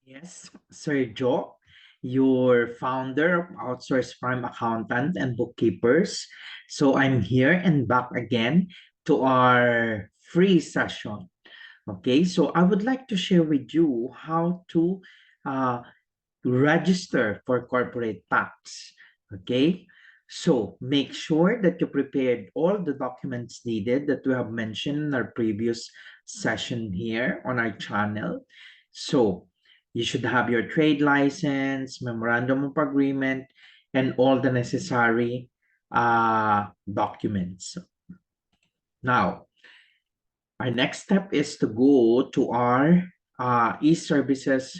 Yes, Sir Joe, your founder of Outsource Prime Accountant and Bookkeepers. So I'm here and back again to our free session. Okay, so I would like to share with you how to uh, register for corporate tax. Okay, so make sure that you prepared all the documents needed that we have mentioned in our previous session here on our channel. So you should have your trade license, memorandum of agreement, and all the necessary documents. Now, our next step is to go to our e-services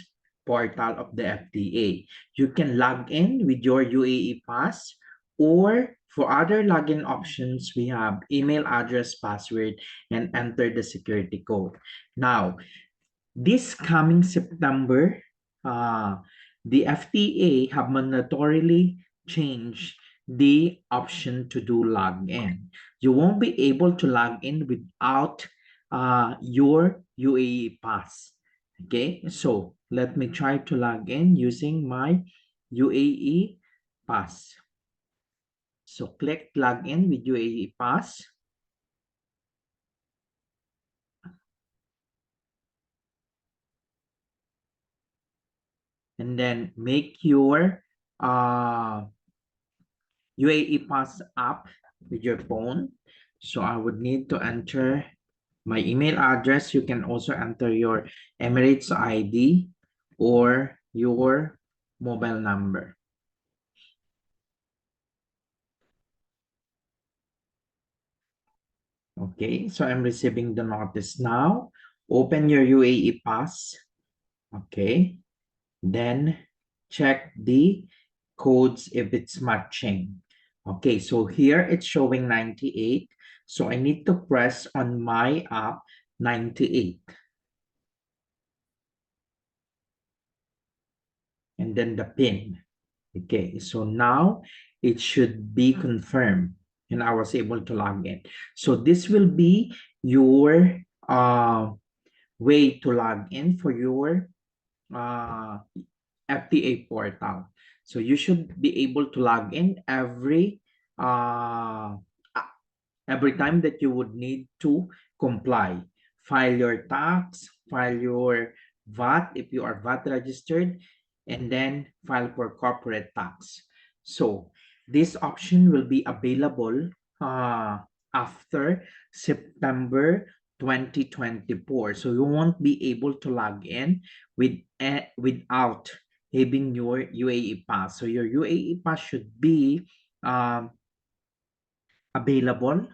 portal of the FDA. You can log in with your UAE Pass, or for other login options, we have email address, password, and enter the security code. Now, this coming September, the FTA have mandatorily changed the option to do login. You won't be able to log in without your UAE pass. Okay, so let me try to log in using my UAE pass. So click login with UAE pass. And then make your UAE Pass app with your phone. So I would need to enter my email address. You can also enter your Emirates ID or your mobile number. Okay, so I'm receiving the notice now. Open your UAE Pass. Okay, then check the codes if it's matching. Okay, so here it's showing 98. So I need to press on my app 98. And then the pin. Okay, so now it should be confirmed and I was able to log in. So this will be your way to log in for your uh, FTA portal. So you should be able to log in uh, every time that you would need to comply. File your tax, file your VAT if you are VAT registered, and then file for corporate tax. So this option will be available after September 2024. So you won't be able to log in without having your UAE pass. So your UAE pass should be um, available,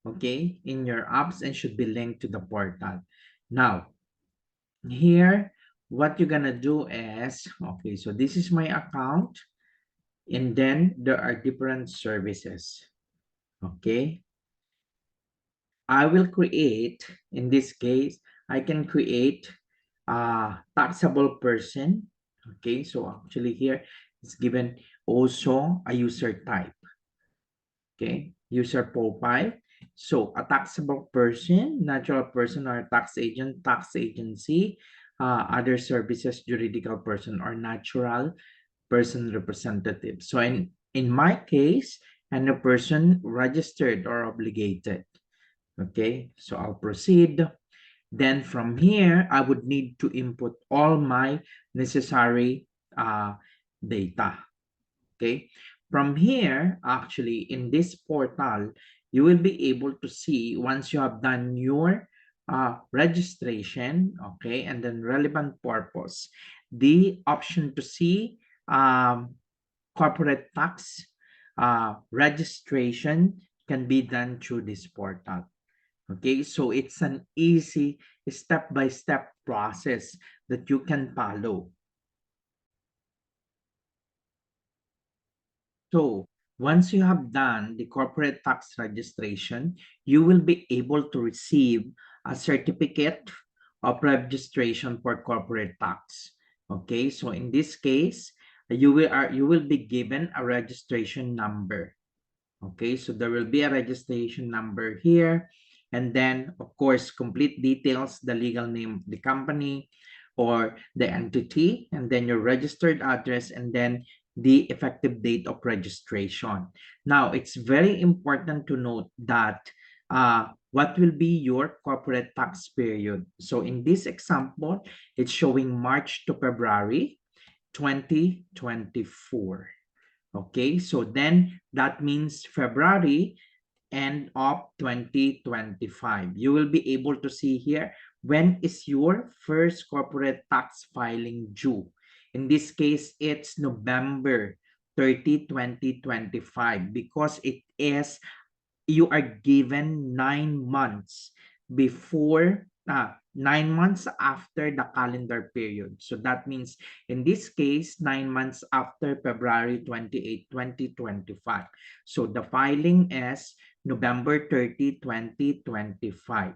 okay, in your apps and should be linked to the portal. Now, here, what you're gonna do is, okay, so this is my account, and then there are different services, okay? I will create, in this case, I can create a taxable person, okay? So actually here, it's given also a user type. Okay, user profile. So a taxable person, natural person or tax agent, tax agency, other services, juridical person or natural person representative. So in my case, and a person registered or obligated. Okay, so I'll proceed. Then from here, I would need to input all my necessary data. Okay, from here, actually, in this portal, you will be able to see once you have done your registration, okay, and then relevant purpose, the option to see corporate tax registration can be done through this portal. Okay, so it's an easy step-by-step process that you can follow. So once you have done the corporate tax registration, you will be able to receive a certificate of registration for corporate tax. Okay, so in this case, you will be given a registration number. Okay, so there will be a registration number here, and then of course complete details, the legal name of the company, or the entity, and then your registered address, and then the effective date of registration. Now, it's very important to note that what will be your corporate tax period. So in this example, it's showing March to February 2024. Okay, so then that means February end of 2025. You will be able to see here when is your first corporate tax filing due. In this case, it's November 30, 2025, because it is, you are given 9 months before 9 months after the calendar period. So that means in this case, 9 months after February 28, 2025. So the filing is November 30, 2025.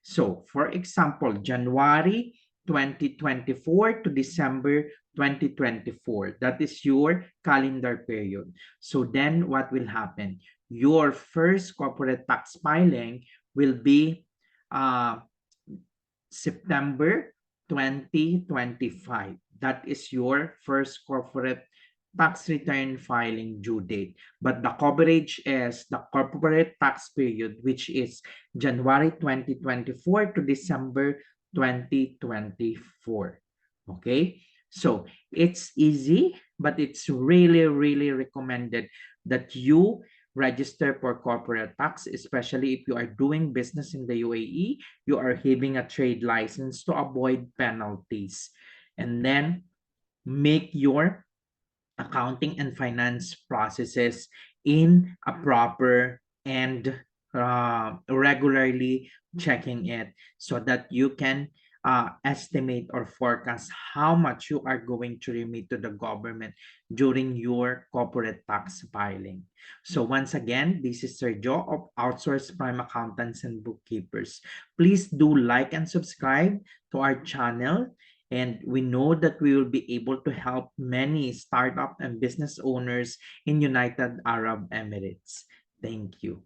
So for example, January 2024 to December 2024, that is your calendar period. So then what will happen? Your first corporate tax filing will be uh, September 2025. That is your first corporate tax return filing due date. But the coverage is the corporate tax period, which is January 2024 to December 2024. Okay? So it's easy, but it's really, really recommended that you register for corporate tax, especially if you are doing business in the UAE, you are having a trade license to avoid penalties. And then make your accounting and finance processes in a proper and regularly checking it, so that you can estimate or forecast how much you are going to remit to the government during your corporate tax filing. So once again, this is Sergio of Outsource Prime Accountants and Bookkeepers. Please do like and subscribe to our channel, and we know that we will be able to help many startup and business owners in United Arab Emirates. Thank you.